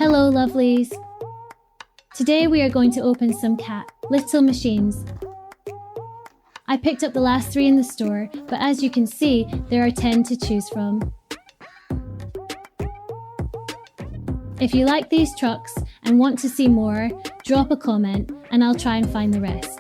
Hello lovelies! Today we are going to open some cat little machines. I picked up the last 3 in the store, but as you can see, there are 10 to choose from. If you like these trucks and want to see more, drop a comment and I'll try and find the rest.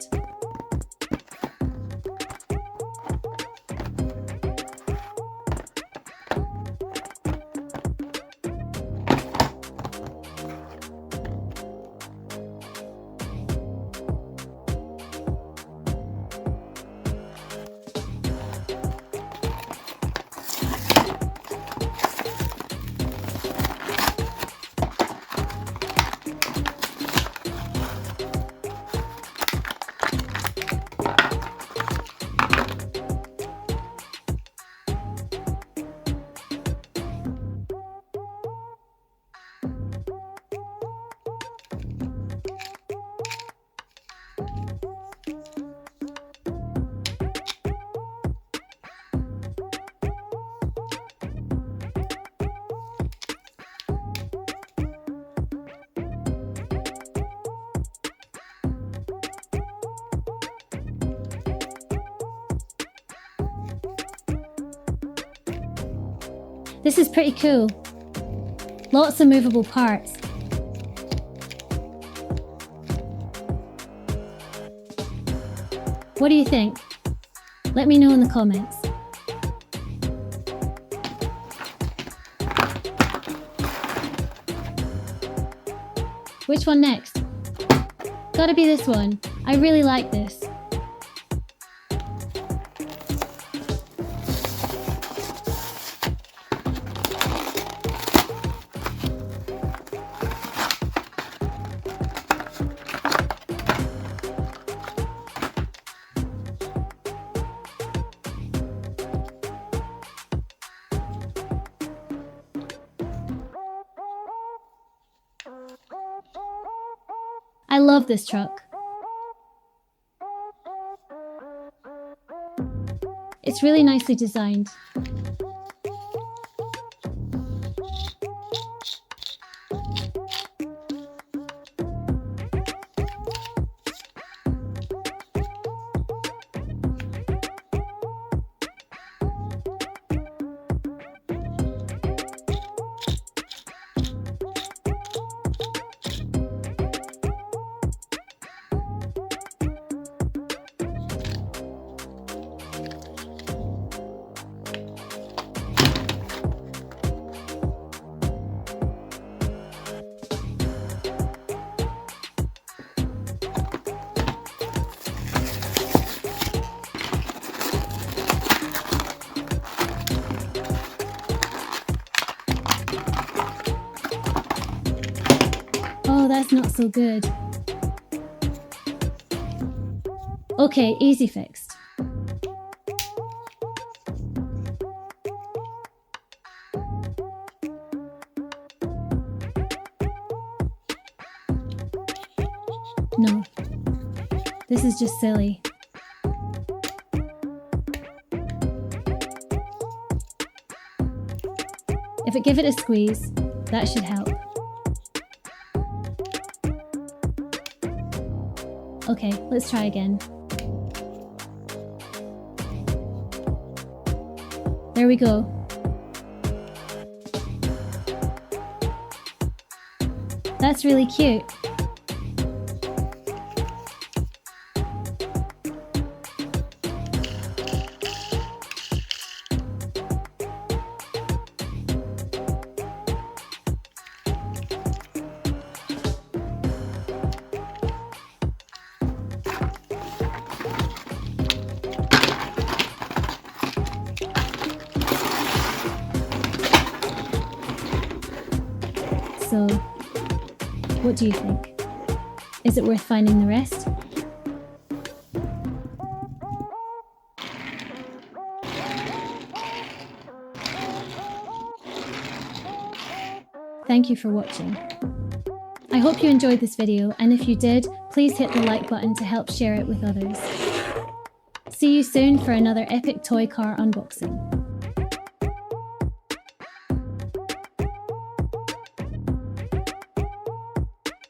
This is pretty cool. Lots of movable parts. What do you think? Let me know in the comments. Which one next? Gotta be this one. I really like this. I love this truck. It's really nicely designed. Oh, that's not so good. Okay, easy fixed. No, this is just silly. If I give it a squeeze, that should help. Okay, let's try again. There we go. That's really cute. So, what do you think? Is it worth finding the rest? Thank you for watching. I hope you enjoyed this video, and if you did, please hit the like button to help share it with others. See you soon for another epic toy car unboxing.